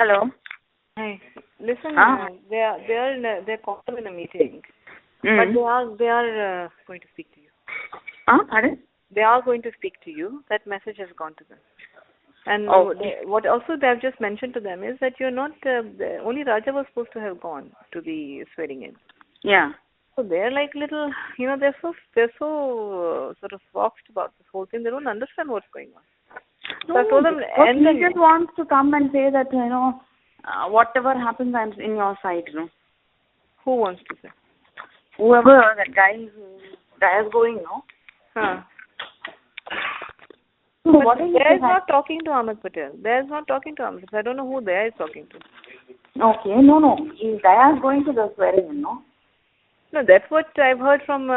Hello. Hi. Listen, Ah. they're called in a meeting, Mm. but they are going to speak to you. Pardon? They are going to speak to you. That message has gone to them. And Okay. what also they have just mentioned to them is that you're not only Raja was supposed to have gone to the swearing in. Yeah. So they're like little, they're so sort of boxed about this whole thing. They don't understand what's going on. So I told them, But and he then just wants to come and say that, whatever happens, I'm in your side, who wants to say? Whoever, that guy is going, no? Huh. So But what is Daya is not talking to Ahmed Patel. Daya is not talking to Ahmed Patel. I don't know who Daya is talking to. Okay, no. Daya is going to the swearing in, no? No, that's what I've heard from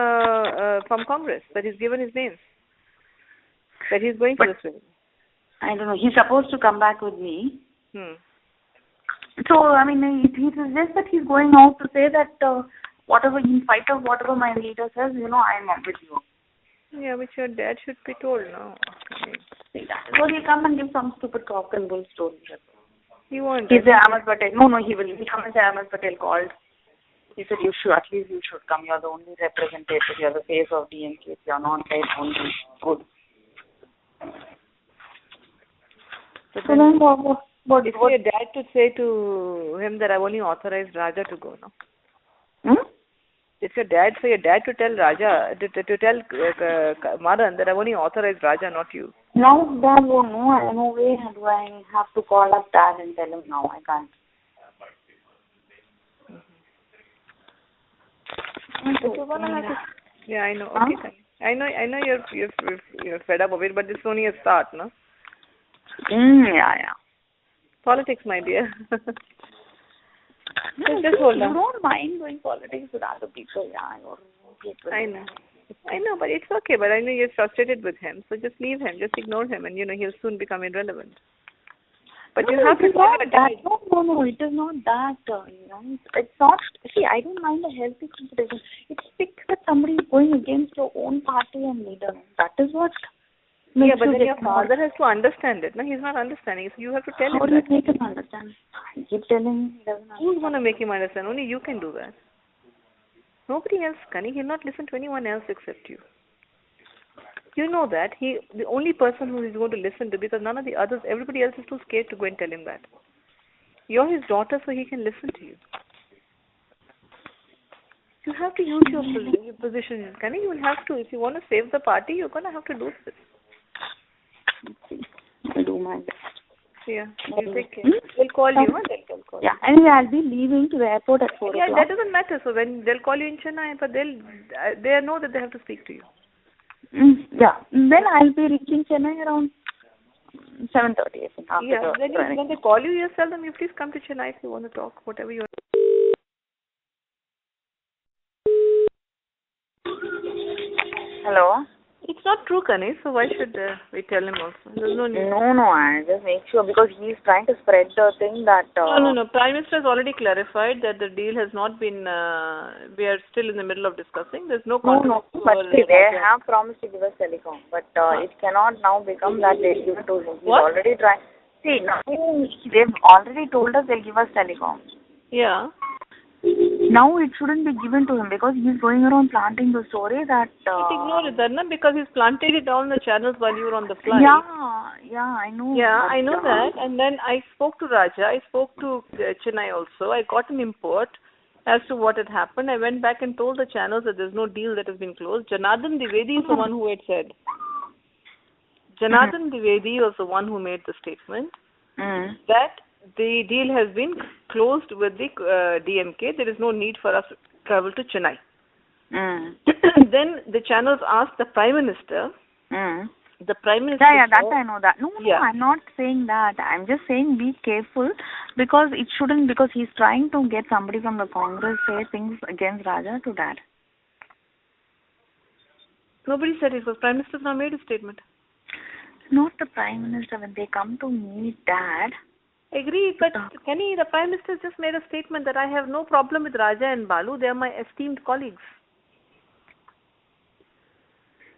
Congress, that he's given his name. That he's going to the swearing. I don't know. He's supposed to come back with me. So, he suggests that he's going out to say that whatever, in spite of whatever my leader says, I'm up with you. Yeah, which your dad should be told, no? Okay. See, that is what he'll come and give some stupid cock and bull story. He won't. He said Ahmed Patel. No, he will. He'll come and say Ahmed Patel called. He said, at least you should come. You're the only representative. You're the face of DMK. If you're not there, it won't be good. But So then what? If your dad to say to him that I've only authorized Raja to go, no? It's your dad to tell Raja, to tell Madan that I've only authorized Raja, not you. Now Dad won't know. No way do I have to call up Dad and tell him now. I can't. Yeah, I know. Okay, fine. I know you're fed up of it, but this is only a start, no? Yeah. Politics, my dear. No, just hold on. You don't mind doing politics with other people, I know, but it's okay. But I know you're frustrated with him, so just leave him, just ignore him, and he'll soon become irrelevant. But you have to tell your dad. No, it is not that. It's not. See, I don't mind a healthy competition. It's sick that somebody is going against your own party and leader. That is what. Yeah, but then your father has to understand it. No, he's not understanding. So you have to tell him. How do you make him understand? I keep telling him he doesn't understand. Who's going to make him understand? Only you can do that. Nobody else can. He'll not listen to anyone else except you. You know that. The only person who is going to listen to, because none of the others, everybody else is too scared to go and tell him that. You're his daughter, so he can listen to you. You have to use your position. You will have to. If you want to save the party, you're going to have to do this. I'll do my best. Yeah, you take care. They'll call you, huh? They'll call you. Yeah, anyway, I'll be leaving to the airport at 4 o'clock. Yeah, that doesn't matter. So when they'll call you in Chennai, but they know that they have to speak to you. Yeah, then I'll be reaching Chennai around 7:30. I think. Yeah, when they call you, you tell them, you please come to Chennai if you want to talk, whatever you want. Hello? It's not true, Kani, so why should we tell him also? There's no need. No, I just make sure, because he's trying to spread the thing that... No. Prime Minister has already clarified that the deal has not been... we are still in the middle of discussing. There's no... No, but they have promised to give us telecom, but it cannot now become that they give it to him. He's already trying... See, now they've already told us they'll give us telecom. Yeah. Now it shouldn't be given to him, because he's going around planting the story that... Ignore it, Dharna, because he's planted it on the channels while you were on the flight. Yeah, I know. Yeah, I know that. And then I spoke to Raja. I spoke to Chennai also. I got an import as to what had happened. I went back and told the channels that there's no deal that has been closed. Janardhan Dwivedi is the one who had said. Janardhan Dwivedi was the one who made the statement that the deal has been closed with the DMK. There is no need for us to travel to Chennai. Then the channels asked the Prime Minister. The Prime Minister... Yeah, that I know that. No, I'm not saying that. I'm just saying be careful, because it shouldn't, because he's trying to get somebody from the Congress say things against Raja to Dad. Nobody said it. Was Prime Minister now made a statement? Not the Prime Minister. When they come to meet Dad... Agreed, but Kenny, the Prime Minister just made a statement that I have no problem with Raja and Balu. They are my esteemed colleagues.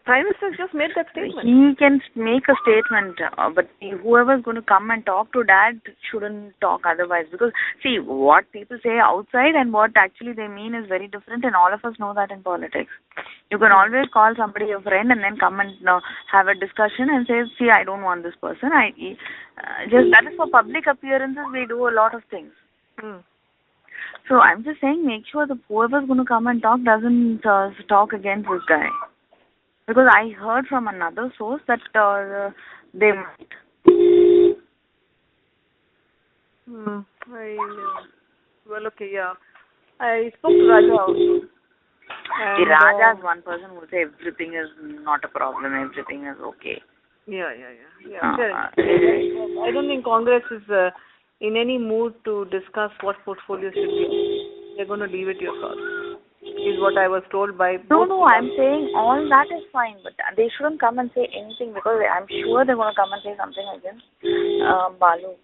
Prime Minister just made that statement. He can make a statement, but whoever's going to come and talk to Dad shouldn't talk otherwise. Because, see, what people say outside and what actually they mean is very different, and all of us know that in politics. You can always call somebody a friend and then come and have a discussion and say, see, I don't want this person. Just that is for public appearances, we do a lot of things. So I'm just saying, make sure that whoever's going to come and talk doesn't talk against this guy. Because I heard from another source that they might. Well, okay, yeah. I spoke to Raja also. The Raja is one person who will say everything is not a problem, everything is okay. Yeah. I don't think Congress is in any mood to discuss what portfolio should be. They're going to leave it to your cause. Is what I was told by. No, I'm saying all that is fine, but they shouldn't come and say anything because I'm sure they're going to come and say something against Balu.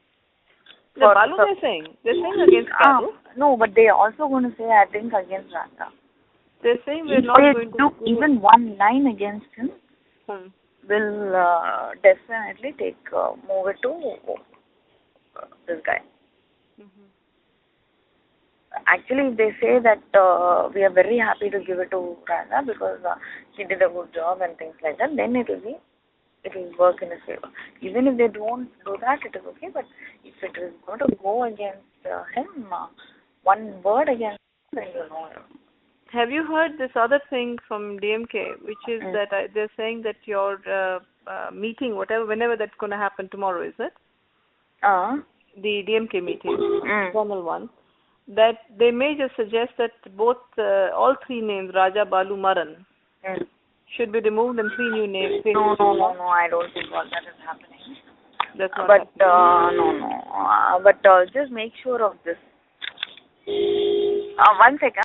Balu they're saying against Balu. No, but they're also going to say, I think, against Raja. They're saying we're not going to do even one line against him. Will definitely move it to this guy. Actually, they say that we are very happy to give it to Raja because he did a good job and things like that. Then it will work in his favor. Even if they don't do that, it is okay. But if it is going to go against him, one word against him, then you know. Have you heard this other thing from DMK, which is that they're saying that your meeting, whenever that's going to happen tomorrow, is it? The DMK meeting, formal one. That they may just suggest that all three names, Raja, Balu, Maran, should be removed and three new names. No, I don't think all that is happening. That's not happening. No. But just make sure of this. 1 second.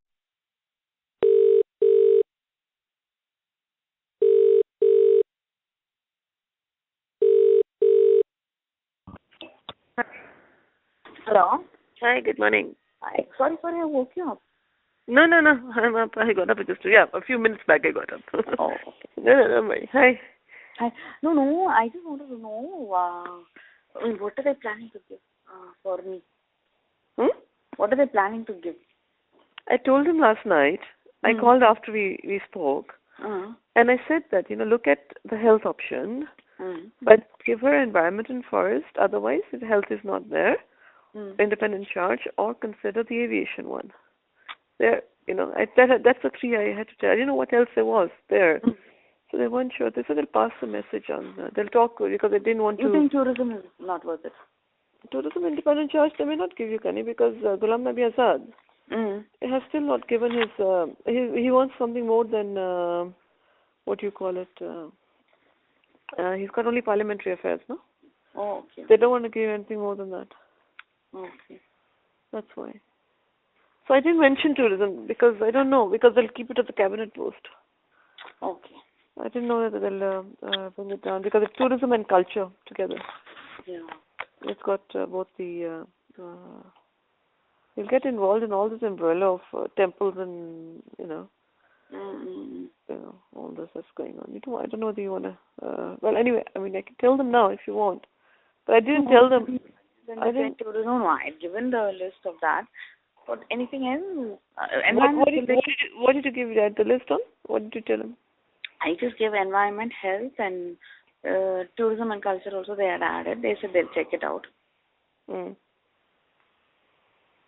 Hello. Hi, good morning. Hi. Sorry, I woke you up. No, I'm up. I got up a few minutes back I got up. Oh, okay. No, hi. Hi. No, I just wanted to know, what are they planning to give for me? What are they planning to give? I told him last night. I called after we spoke. And I said that, look at the health option, but give her environment and forest. Otherwise, if health is not there, independent charge, or consider the aviation one. There, that's the three I had to tell. I didn't know what else there was there. So they weren't sure. They said they'll pass the message on. They'll talk because they didn't want to. You think tourism is not worth it? Tourism independent charge, they may not give you, Kani, because Ghulam Nabi Azad he has still not given his. He wants something more than what you call it. He's got only parliamentary affairs, no? Oh, okay. They don't want to give anything more than that. Okay. That's why. So I didn't mention tourism because I don't know, because they'll keep it as a cabinet post. Okay. I didn't know that they'll bring it down because it's tourism and culture together. Yeah. It's got both the. You'll get involved in all this umbrella of temples and all this that's going on. I don't know whether you want to. Well, anyway, I mean, I can tell them now if you want, but I didn't tell them. I didn't. No. I'd given the list of that. But anything else? What did you give that the list on? What did you tell them? I just gave environment, health, and tourism and culture also they had added. They said they'll check it out.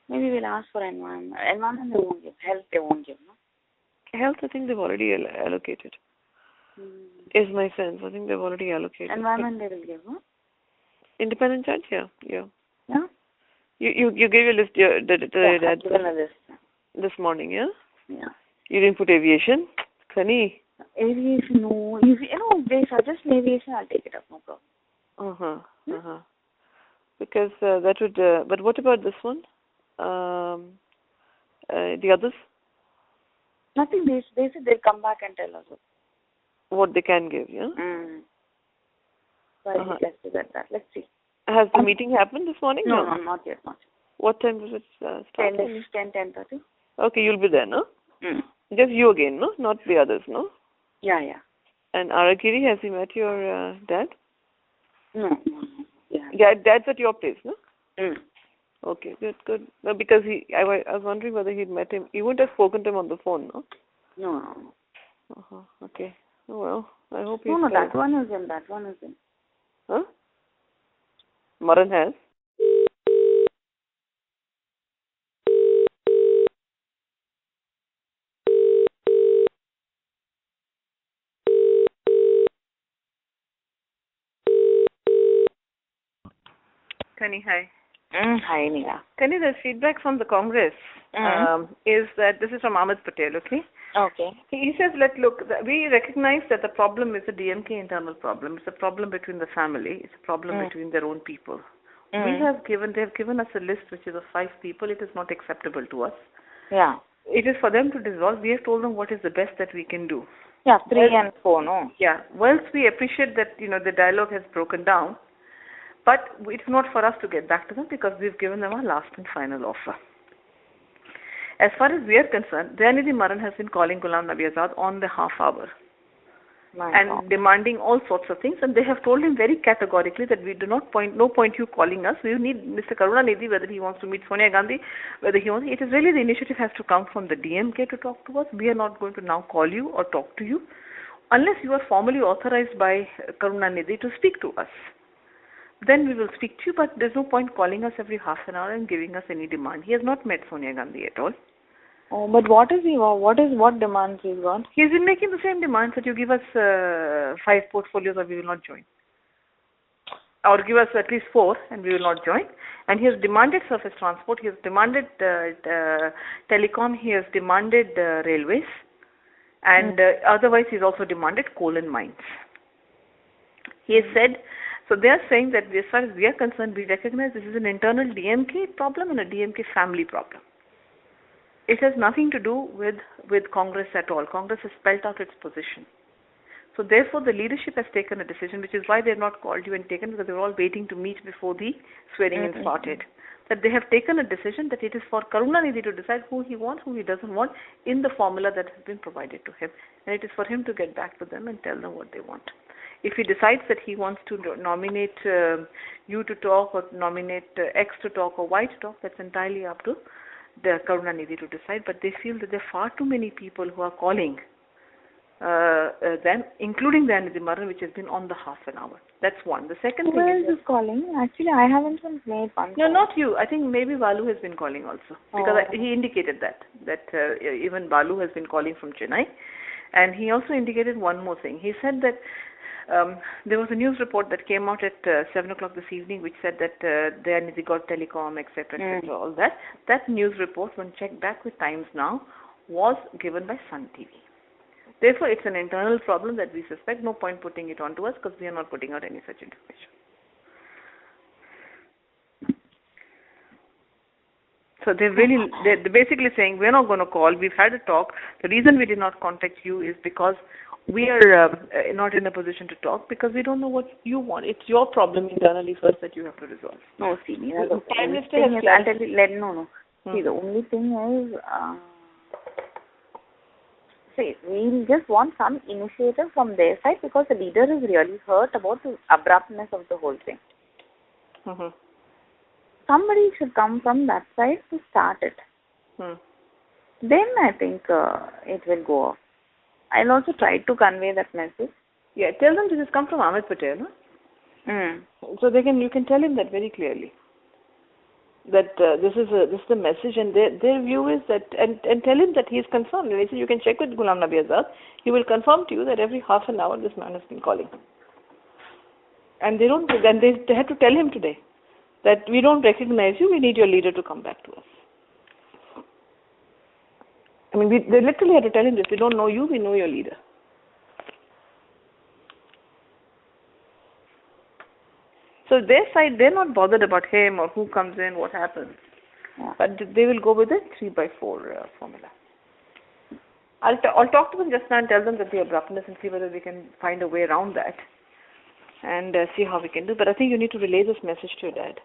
Maybe we'll ask for environment. Environment they won't give. Health they won't give, no? Health, I think they've already allocated. Is my sense. I think they've already allocated. Environment they will give, no? Independent judge, yeah. Yeah? You gave your list. I've given a list. This morning, yeah? Yeah. You didn't put aviation? Kani? Aviation, no. They suggest aviation, I'll take it up, no problem. Because that would. But what about this one? The others? Nothing. They said they'll come back and tell us what they can give, yeah? So let's do that. Let's see. Has the meeting happened this morning? No, not yet. What time does it start? 10:30. Okay, you'll be there, no? Just you again, no? Not the others, no? Yeah. And Aragiri, has he met your dad? No. Yeah, dad's at your place, no? Mm. Okay, good. No, because I was wondering whether he'd met him. You wouldn't have spoken to him on the phone, no? No. Okay. Oh well, I hope he's... No, that one is in. Huh? Maran has? Kani, hi. Hi, Neha. Kani, the feedback from the Congress is that this is from Ahmed Patel, okay? Okay. He says, look, we recognize that the problem is a DMK internal problem. It's a problem between the family. It's a problem between their own people. They have given us a list which is of 5 people. It is not acceptable to us. Yeah. It is for them to dissolve. We have told them what is the best that we can do. Yeah, 3 and 4, no? Yeah. Whilst we appreciate that, the dialogue has broken down, but it's not for us to get back to them because we've given them our last and final offer. As far as we are concerned, Dayanidhi Maran has been calling Ghulam Nabi Azad on the half hour demanding all sorts of things, and they have told him very categorically that we do not no point you calling us. We need Mr. Karunanidhi, whether he wants to meet Sonia Gandhi, whether he wants. It is really the initiative has to come from the DMK to talk to us. We are not going to now call you or talk to you unless you are formally authorized by Karunanidhi to speak to us. Then we will speak to you, but there's no point calling us every half an hour and giving us any demand. He has not met Sonia Gandhi at all. Oh, but what demands he's got? He's been making the same demands that you give us 5 portfolios or we will not join. Or give us at least 4 and we will not join. And he has demanded surface transport, he has demanded telecom, he has demanded railways, and otherwise he's also demanded coal and mines. He has said, so they are saying that as far as we are concerned, we recognize this is an internal DMK problem and a DMK family problem. It has nothing to do with Congress at all. Congress has spelled out its position. So therefore, the leadership has taken a decision, which is why they have not called you and taken, because they were all waiting to meet before the swearing-in started. That they have taken a decision that it is for Karunanidhi to decide who he wants, who he doesn't want, in the formula that has been provided to him. And it is for him to get back to them and tell them what they want. If he decides that he wants to nominate you to talk, or nominate X to talk, or Y to talk, that's entirely up to the Karunanidhi to decide, but they feel that there are far too many people who are calling them, including Dayanidhi Maran, which has been on the half an hour. That's one. The second thing is calling? Actually, I haven't made one. No, not you. I think maybe Balu has been calling also, because he indicated that even Balu has been calling from Chennai, and he also indicated one more thing. He said that there was a news report that came out at 7 o'clock this evening which said that Dayanidhi got telecom, etc., all that. That news report, when checked back with Times Now, was given by Sun TV. Therefore, it's an internal problem that we suspect. No point putting it onto us because we are not putting out any such information. So they're basically saying, we're not going to call. We've had a talk. The reason we did not contact you is because we are not in a position to talk because we don't know what you want. It's your problem internally first that you have to resolve. No, see, the only thing is, I'll tell you, See, the only thing is, we just want some initiative from their side because the leader is really hurt about the abruptness of the whole thing. Somebody should come from that side to start it. Then I think it will go off. I'll also try to convey that message. Yeah, tell them this has come from Ahmed Patel, no? So you can tell him that very clearly. That this is the message, and their view is that, and tell him that he is confirmed. And he said you can check with Ghulam Nabi Azad. He will confirm to you that every half an hour this man has been calling. And they had to tell him today that we don't recognize you. We need your leader to come back to us. I mean, they literally had to tell him this. We don't know you, we know your leader. So their side, they're not bothered about him or who comes in, what happens. Yeah. But they will go with the 3x4 formula. I'll talk to them just now and tell them that the abruptness and see whether we can find a way around that and see how we can do. But I think you need to relay this message to your dad.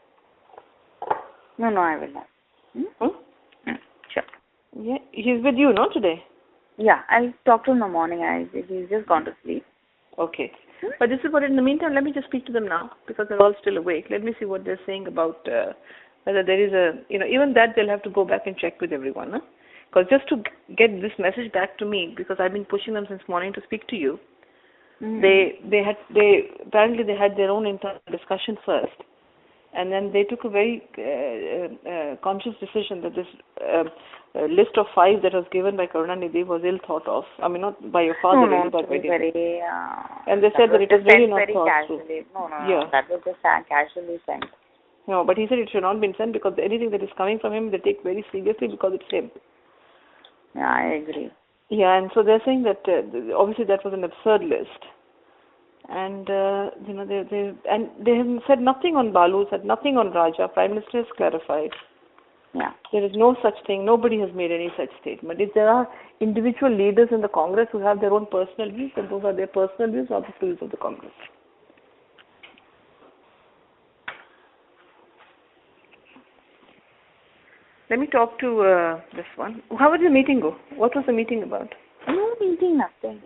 No, I will not. Sure. Yeah, he's with you, no, today? Yeah, I'll talk to him in the morning. He's just gone to sleep. Okay. But this is what, in the meantime, let me just speak to them now, because they're all still awake. Let me see what they're saying about whether there is a, even that they'll have to go back and check with everyone. Huh? Because just to get this message back to me, because I've been pushing them since morning to speak to you, they apparently they had their own internal discussion first, and then they took a very conscious decision that this list of 5 that was given by Karunanidhi was ill thought of. I mean, not by your father, No, but by very. and they said that it was really not thought through. No, that was just casually sent. No, but he said it should not be sent because anything that is coming from him, they take very seriously because it's him. Yeah, I agree. Yeah, and so they're saying that obviously that was an absurd list, and they have said nothing on Balu, said nothing on Raja. Prime Minister has clarified. Yeah. There is no such thing. Nobody has made any such statement. If there are individual leaders in the Congress who have their own personal views, then those are their personal views, not the views of the Congress. Let me talk to this one. How did the meeting go? What was the meeting about? No meeting, nothing.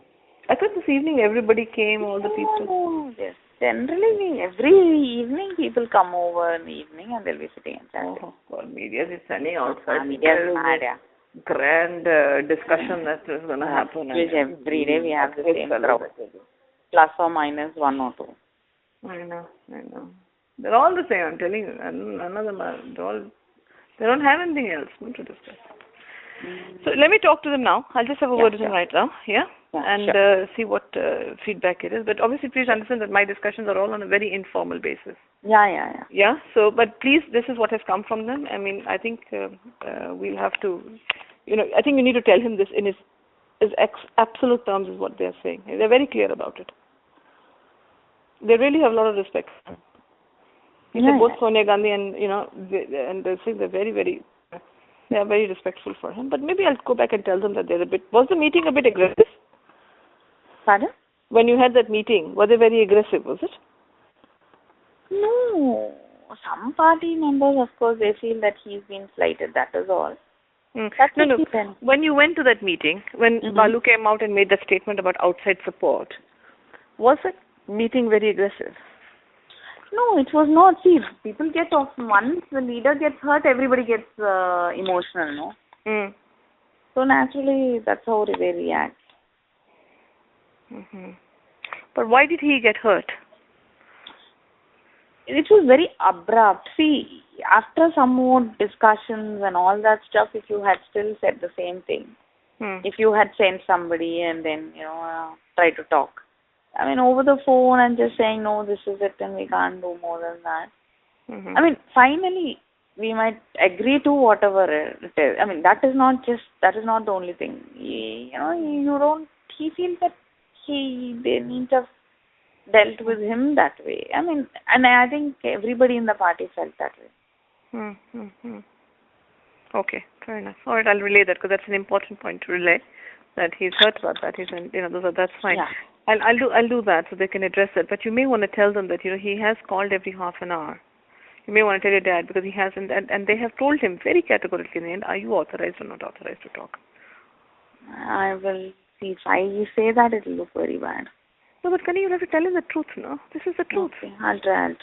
I thought this evening everybody came, all the people. No, yes. Generally, every evening people come over in the evening and they'll be sitting and chatting. Oh, God, media is sunny outside. Media is mad, yeah. Grand discussion that is going to happen. Every day we have the same crowd. Plus or minus 1 or 2. I know. They're all the same, I'm telling you. None of them are, they don't have anything else to discuss. So let me talk to them now. I'll just have a word with them right now, and see what feedback it is. But obviously, please understand that my discussions are all on a very informal basis. Yeah. So, but please, this is what has come from them. I mean, I think we'll have to, I think you need to tell him this in his absolute terms is what they're saying. They're very clear about it. They really have a lot of respect for him. Both Sonia Gandhi and and they say they're they are very respectful for him. But maybe I'll go back and tell them that they're was the meeting a bit aggressive? Pardon? When you had that meeting, were they very aggressive, was it? No. Some party members, of course, they feel that he's been slighted, that is all. No. When you went to that meeting, when Balu came out and made that statement about outside support, was that meeting very aggressive? No, it was not. See, people get off. Once the leader gets hurt, everybody gets emotional, no? So naturally, that's how they react. But why did he get hurt? It was very abrupt. See, after some more discussions and all that stuff, if you had still said the same thing, if you had sent somebody and then, try to talk. I mean, over the phone and just saying, no, this is it and we can't do more than that. I mean, finally, we might agree to whatever it is. I mean, that is not the only thing. He feels that they need to have dealt with him that way. I mean, and I think everybody in the party felt that way. Okay, fair enough. All right, I'll relay that because that's an important point to relay. That he's hurt about that. That's fine. Yeah. I'll do that so they can address it. But you may want to tell them that he has called every half an hour. You may want to tell your dad because he hasn't, and they have told him very categorically in the end, are you authorized or not authorized to talk? I will see. If I say that, it will look very bad. No, but Kani, you'll have to tell him the truth, no? This is the truth. Okay, I'll try.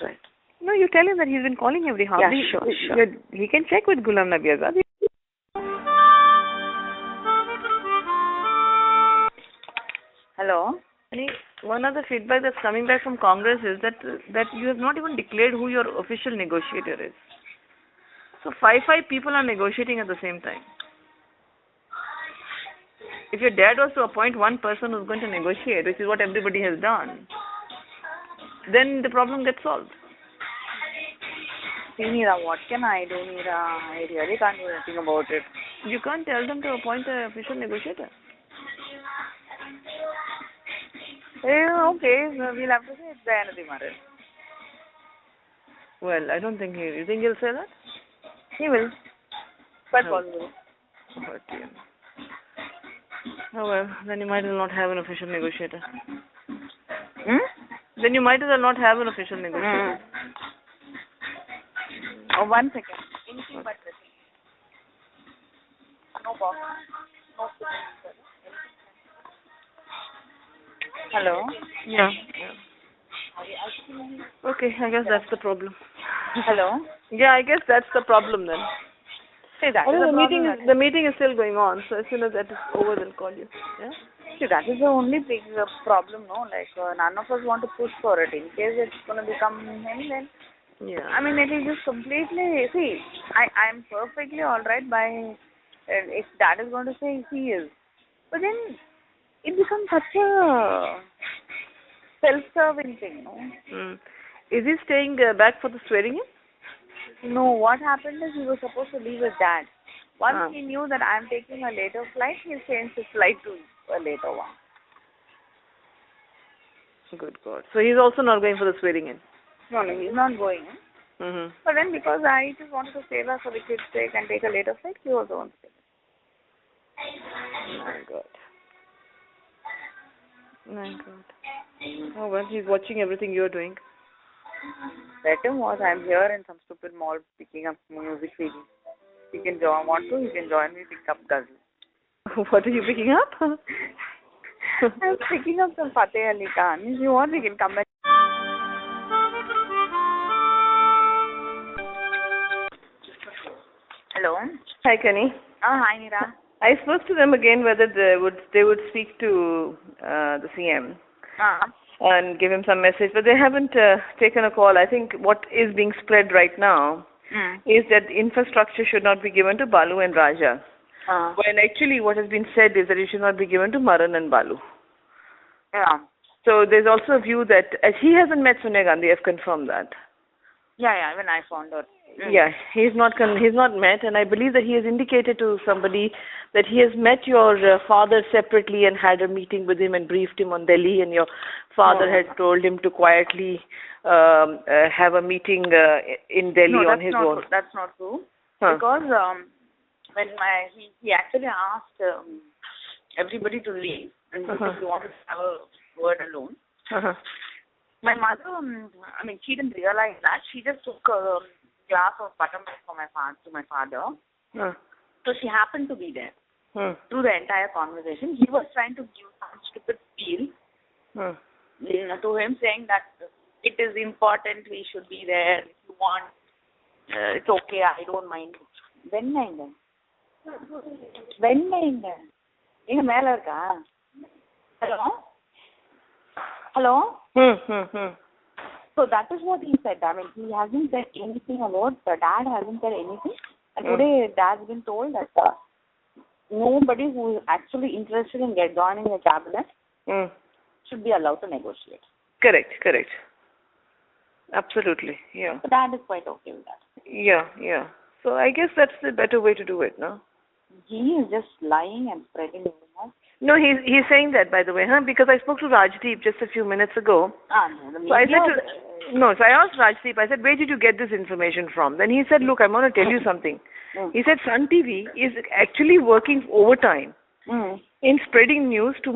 No, you tell him that he's been calling every half. Yeah, sure. He can check with Ghulam Nabi Azad. Hello? One other feedback that's coming back from Congress is that you have not even declared who your official negotiator is. So 5 people are negotiating at the same time. If your dad was to appoint one person who's going to negotiate, which is what everybody has done, then the problem gets solved. See, Neera, what can I do, Neera? I really can't do anything about it. You can't tell them to appoint an official negotiator. Okay, we'll have to say it's Dayanati Maran. Well, I don't think you think he'll say that? He will. Quite possible. Oh well, then you might as well not have an official negotiator. Then you might as well not have an official negotiator. Oh, 1 second. Anything but this. No box. No. Hello? Yeah. Okay, I guess that's the problem. Hello? Yeah, I guess that's the problem then. See, that is Although the problem. the meeting is still going on, so as soon as that is over, they'll call you. Yeah. See, that is the only big problem, no? Like, none of us want to push for it. In case it's going to become him, then, Yeah. I mean, it is just completely, see, I'm perfectly alright by, if dad is going to say he is. But then, it becomes such a self-serving thing, no? Is he staying back for the swearing in? No, what happened is he was supposed to leave with dad. Once he knew that I'm taking a later flight, he changed his flight to a later one. Good God. So he's also not going for the swearing in? No, he's not going. But then because I just wanted to save her for the kids' sake and take a later flight, he also wants to take it. My God. My God. Oh, well, he's watching everything you're doing. Let him watch. I'm here in some stupid mall picking up music CDs. He can want to, he can join me, pick up dozens. What are you picking up? I'm picking up some Fateh Ali Khan. If you want, we can come back. Hello? Hi, Kenny. Hi, Neera. I spoke to them again whether they would speak to the CM and give him some message, but they haven't taken a call. I think what is being spread right now is that infrastructure should not be given to Balu and Raja. When actually what has been said is that it should not be given to Maran and Balu. Yeah. So there's also a view that he hasn't met Sonia Gandhi. I've confirmed that. Yeah, when I found out. Yeah, he's not met, and I believe that he has indicated to somebody that he has met your father separately and had a meeting with him and briefed him on Delhi, and your father had told him to quietly have a meeting in Delhi on his own. No, that's not true. Because when he actually asked everybody to leave and he wanted to have a word alone. My mother, she didn't realize that. She just took a glass of buttermilk to my father. So she happened to be there through the entire conversation. He was trying to give some stupid spiel to him, saying that it is important, we should be there. If you want, it's okay, I don't mind. When Hello? So that is what he said. He hasn't said anything about, the dad hasn't said anything. And today, dad's been told that nobody who is actually interested in joining the cabinet should be allowed to negotiate. Correct. Absolutely, yeah. So dad is quite okay with that. Yeah. So I guess that's the better way to do it, no? He is just lying and spreading rumors. No, he's saying that, by the way, because I spoke to Rajdeep just a few minutes ago. So I asked Rajdeep, I said, where did you get this information from? Then he said, look, I'm going to tell you something. He said, Sun TV is actually working overtime in spreading news to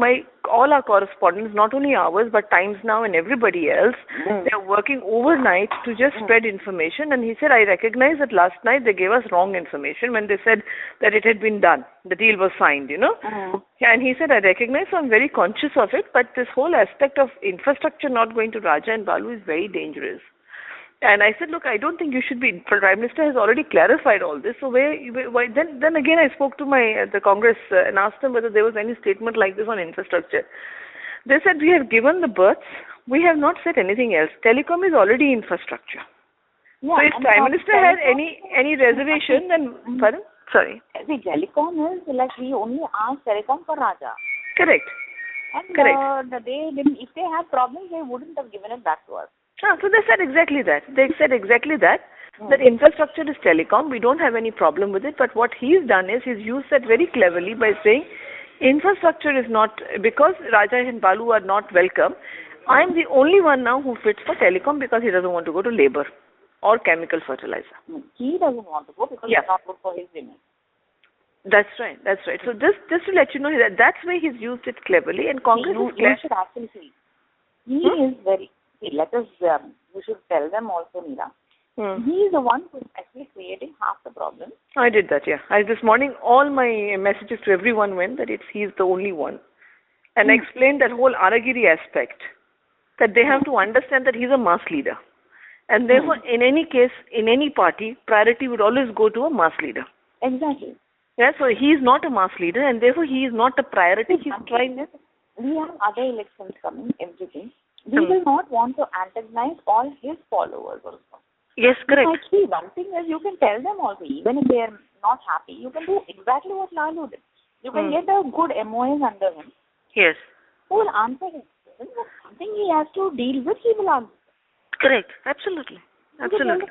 all our correspondents, not only ours, but Times Now and everybody else. They're working overnight to just spread information. And he said, I recognize that last night they gave us wrong information when they said that it had been done. The deal was signed, And he said, I recognize, so I'm very conscious of it. But this whole aspect of infrastructure not going to Raja and Balu is very dangerous. And I said, look, I don't think you should be. Prime Minister has already clarified all this. So why then again I spoke to the Congress and asked them whether there was any statement like this on infrastructure. They said we have given the berths. We have not said anything else. Telecom is already infrastructure. Yeah, so if Prime Minister had any reservation, then pardon? Sorry. See, telecom is like we only asked telecom for Raja. Correct. And if they had problems, they wouldn't have given it back to us. So they said exactly that. That infrastructure is telecom. We don't have any problem with it. But what he's done is he's used that very cleverly by saying infrastructure is not, because Raja and Balu are not welcome, I'm the only one now who fits for telecom because he doesn't want to go to labor or chemical fertilizer. He doesn't want to go because it's not good for his women. That's right. So just to let you know that that's why he's used it cleverly, and Congress you should actually see. He is very... Let us, we should tell them also, Neera. He is the one who is actually creating half the problem. I did that, yeah. This morning, all my messages to everyone went that he's the only one. and explained that whole Aragiri aspect, that they have to understand that he's a mass leader. And therefore, in any case, in any party, priority would always go to a mass leader. Exactly. Yeah, so he is not a mass leader, and therefore he is not a priority. He's trying it. We have other elections coming, everything. We will not want to antagonize all his followers also. Yes, correct. Actually, one thing is you can tell them also, even if they are not happy, you can do exactly what Lalu did. You can get a good MOS under him. Yes. Who will answer him? Something he has to deal with, he will answer. Correct. Absolutely. Absolutely.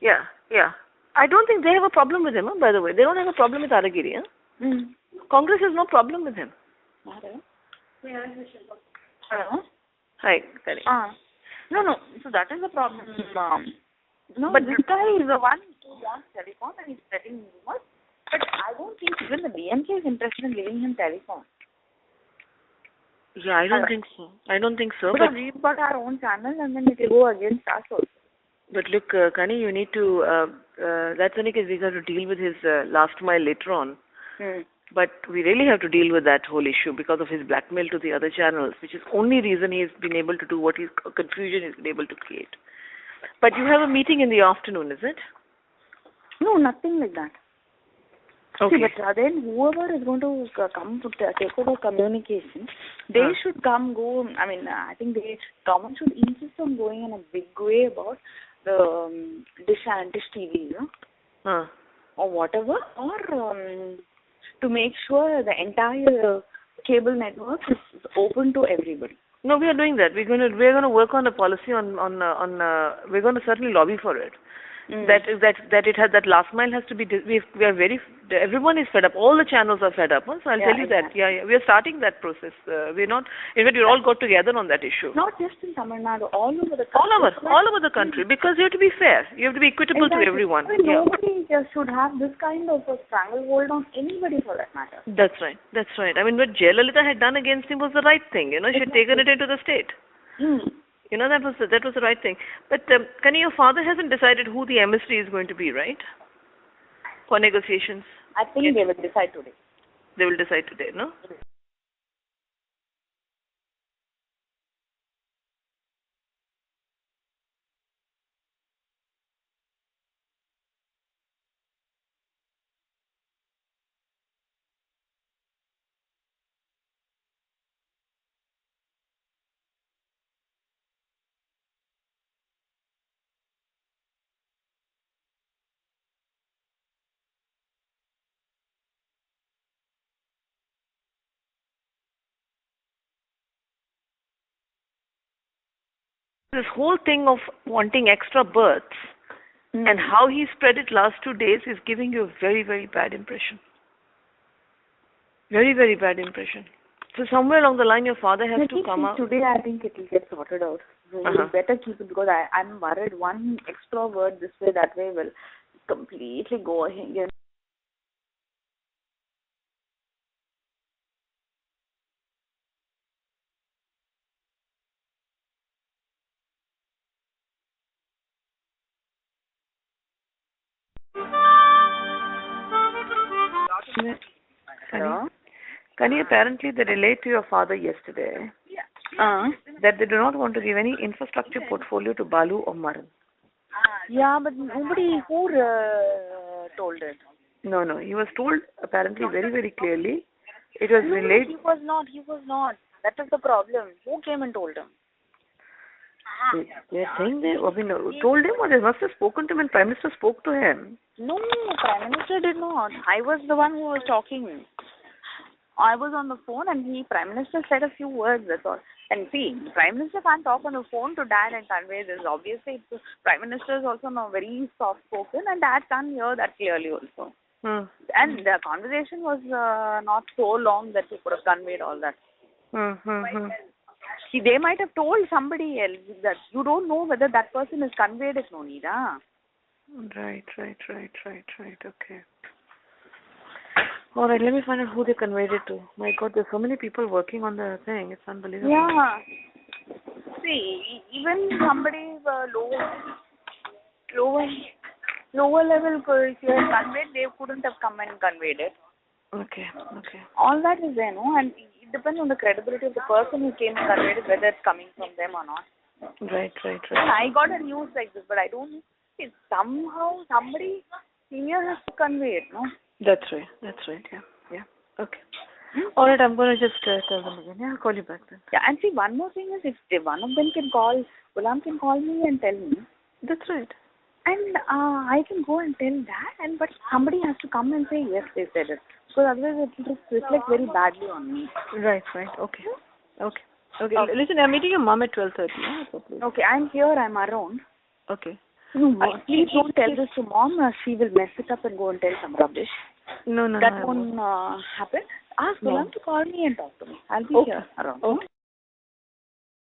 Yeah, yeah. I don't think they have a problem with him, by the way. They don't have a problem with Aragiri. Congress has no problem with him. Hi, correct. No. So that is the problem. No, but this guy is the one who wants telecom and he's spreading rumors. But I don't think even the DMK is interested in giving him telecom. Yeah, I don't think so. Because we've got our own channel and then it will go against us also. But look, Kani, you need to, that's only because we got to deal with his last mile later on. But we really have to deal with that whole issue because of his blackmail to the other channels, which is only reason he's been able to do what confusion he's been able to create. But you have a meeting in the afternoon, is it? No, nothing like that. Okay. See, but then whoever is going to come to take over communication, they should go. I mean, I think government should insist on going in a big way about the Dish TV, or whatever, or to make sure the entire cable network is open to everybody. No, we are doing that. We're going to work on a policy on we're going to certainly lobby for it. That last mile has to be. We are everyone is fed up. All the channels are fed up. So I'll tell you that. Yeah, we are starting that process. We're not. In fact, we all got together on that issue. Not just in Tamil Nadu, all over the country. All over the country, because you have to be fair. You have to be equitable to everyone. I mean, nobody should have this kind of a stranglehold on anybody for that matter. That's right. I mean, what Jayalalitha had done against him was the right thing. She had taken it into the state. That was the right thing. But Kani, your father hasn't decided who the emissary is going to be, right? For negotiations. I think they will decide today. They will decide today, no? This whole thing of wanting extra berths and how he spread it last 2 days is giving you a very, very bad impression. Very, very bad impression. So somewhere along the line, your father has to come out. Today, I think it will get sorted out. So you better keep it, because I'm worried one extra word this way, that way will completely go ahead. Kani, apparently they relayed to your father yesterday that they do not want to give any infrastructure portfolio to Balu or Maran. Yeah, but nobody told it. No. He was told apparently very, very clearly. It was relayed. He was not. That is the problem. Who came and told him? They are saying told him, or they must have spoken to him and Prime Minister spoke to him. No, Prime Minister did not. I was the one who was talking. I was on the phone and Prime Minister said a few words, that's all. And see, Prime Minister can't talk on the phone to Dad and convey this. Obviously, Prime Minister is also now very soft-spoken and Dad can't hear that clearly also. And the conversation was not so long that he could have conveyed all that. See, they might have told somebody else that you don't know whether that person has conveyed it, no need, Right. Okay. All right, let me find out who they conveyed it to. My God, there's so many people working on the thing. It's unbelievable. Yeah. See, even somebody lower level, if you had conveyed, they couldn't have come and conveyed it. Okay. All that is there, no? And depends on the credibility of the person who came and conveyed it, whether it's coming from them or not. Right. And I got a news like this, but I don't know. It's somehow somebody senior has to convey it, no? That's right. Yeah. Okay. All right, I'm going to just tell them again. Yeah, I'll call you back then. Yeah, and see, one more thing is if one of them can call, Ghulam can call me and tell me. That's right. And I can go and tell that, but somebody has to come and say, yes, they said it. Because otherwise it will reflect very badly on me. Right. Okay. Listen, I'm meeting your mom at 12:30. Yeah? Okay, I'm here, I'm around. Okay. No, please don't tell this to mom. She will mess it up and go and tell some rubbish. No. That won't happen. Ask Ghulam to call me and talk to me. I'll be here around. Okay.